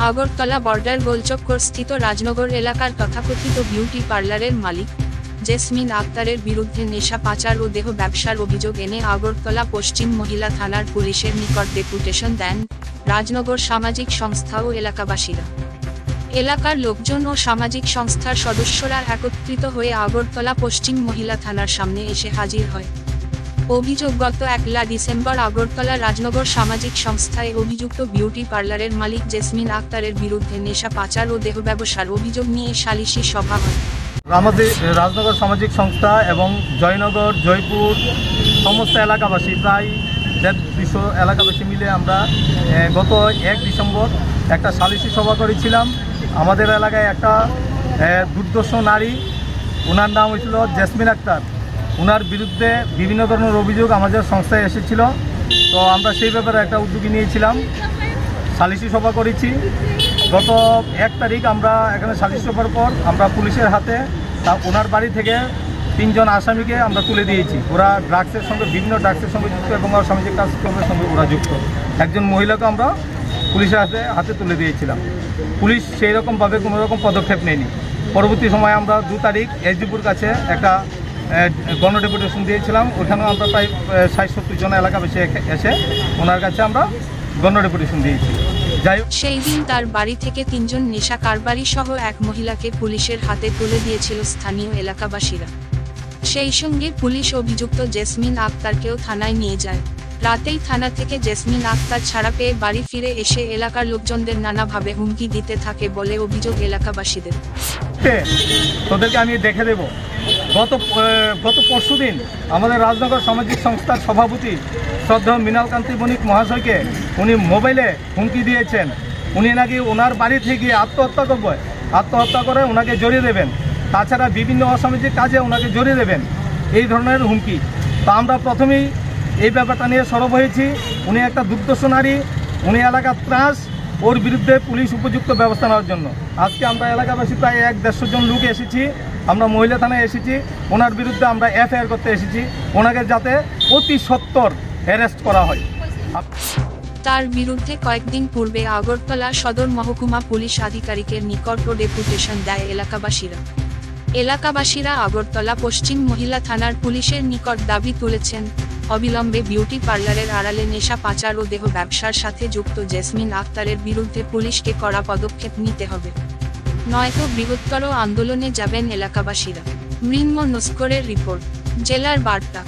Agartala border গোলচক্কর স্থিত রাজনগর এলাকার তথাকথিত বিউটি পার্লারের মালিক জেসমিন আক্তারের বিরুদ্ধে নেশা পাচার ও দেহ ব্যবসার অভিযোগ এনে আগরতলা পশ্চিম মহিলা থানার পুলিশের নিকট ডেপুটেশন দেন রাজনগর সামাজিক সংস্থা ও এলাকাবাসীরা। এলাকার লোকজন ও সামাজিক সংস্থার সদস্যরা একত্রিত হয়ে আগরতলা পশ্চিম মহিলা থানার সামনে এসে হাজির হয়। অভিযোগ, গত 1 ডিসেম্বর আগরতলা রাজনগর সামাজিক সংস্থায় অভিযুক্ত বিউটি পার্লারের মালিক জেসমিন আক্তারের বিরুদ্ধে নেশা পাচার ও দেহ ব্যবসার অভিযোগ নিয়ে সালিশি সভা হয়। আমাদের রাজনগর সামাজিক সংস্থা এবং জয়নগর, জয়পুর সমস্ত এলাকাবাসী, প্রায় 150 এলাকাবাসী মিলে আমরা গত 1 ডিসেম্বর একটা সালিশি সভা করেছিলাম। আমাদের এলাকায় একটা দুর্দর্শ নারী, ওনার নাম হয়েছিল জেসমিন আক্তার, ওনার বিরুদ্ধে বিভিন্ন ধরনের অভিযোগ আমাদের সংস্থায় এসেছিল। তো আমরা সেই ব্যাপারে একটা উদ্যোগী নিয়েছিলাম, সালিশি সভা করেছি। গত 1 তারিখ আমরা এখানে সালিশি সভার পর আমরা পুলিশের হাতে ওনার বাড়ি থেকে 3 জন আসামিকে আমরা তুলে দিয়েছি। ওরা ড্রাগসের সঙ্গে, বিভিন্ন ড্রাগসের সঙ্গে যুক্ত এবং সামাজিক কাজকর্মের সঙ্গে ওরা যুক্ত। একজন মহিলাকে আমরা পুলিশের হাতে তুলে দিয়েছিলাম। পুলিশ সেই রকমভাবে কোনো রকম পদক্ষেপ নেয়নি। পরবর্তী সময়ে আমরা 2 তারিখ এসডিপুর কাছে একটা গণডেপুটেশন দিয়েছিলাম। ওখানেও আমরা প্রায় 60-70 জন এলাকাবাসী এসে ওনার কাছে আমরা গণডেপুটেশন দিয়েছি। সেই দিন তার বাড়ি থেকে 3 জন নেশা কারবারি সহ এক মহিলাকে পুলিশের হাতে তুলে দিয়েছিল স্থানীয় এলাকাবাসীরা। সেই সঙ্গে পুলিশ অভিযুক্ত জেসমিন আক্তারকেও থানায় নিয়ে যায়। রাতেই থানা থেকে জেসমিন আক্তার ছাড়া পেয়ে বাড়ি ফিরে এসে এলাকার লোকজনদের নানাভাবে হুমকি দিতে থাকে বলে অভিযোগ এলাকাবাসীদের। তোদেরকে আমি দেখে দেব। গত পরশুদিন আমাদের রাজনগর সামাজিক সংস্থার সভাপতি শ্রদ্ধেয় মৃণালকান্তি বণিক মহাশয়কে উনি মোবাইলে হুমকি দিয়েছেন। উনি নাকি ওনার বাড়ি থেকে আত্মহত্যা করে ওনাকে জড়িয়ে দেবেন, তাছাড়া বিভিন্ন অসামাজিক কাজে ওনাকে জড়িয়ে দেবেন, এই ধরনের হুমকি। তো আমরা প্রথমেই এই ব্যাপারটা নিয়ে সরব হয়েছি। উনি একটা দুর্দর্শ নারী, উনি এলাকার ত্রাস, ওর বিরুদ্ধে পুলিশ উপযুক্ত ব্যবস্থা নেওয়ার জন্য আজকে আমরা এলাকাবাসী প্রায় 150 জন লোক এসেছি। আমরা মহিলা থানায় এসেছি, ওনার বিরুদ্ধে আমরা এফআইআর করতে এসেছি, ওনাকে যাতে অতি সত্বর অ্যারেস্ট করা হয়। তার বিরুদ্ধে কয়েকদিন পূর্বে আগরতলা সদর মহকুমা পুলিশ আধিকারিকের নিকট ডেপুটেশন দেয় এলাকাবাসীরা আগরতলা পশ্চিম মহিলা থানার পুলিশের নিকট দাবি তুলেছেন অবিলম্বে বিউটি পার্লারের আড়ালে নেশা পাচার ও দেহ ব্যবসার সাথে যুক্ত জেসমিন আক্তারের বিরুদ্ধে পুলিশকে কড়া পদক্ষেপ নিতে হবে, নয়তো বৃহত্তর আন্দোলনে যাবেন এলাকাবাসীরা। মৃন্ময় নস্করের রিপোর্ট, জেলার বার্তা।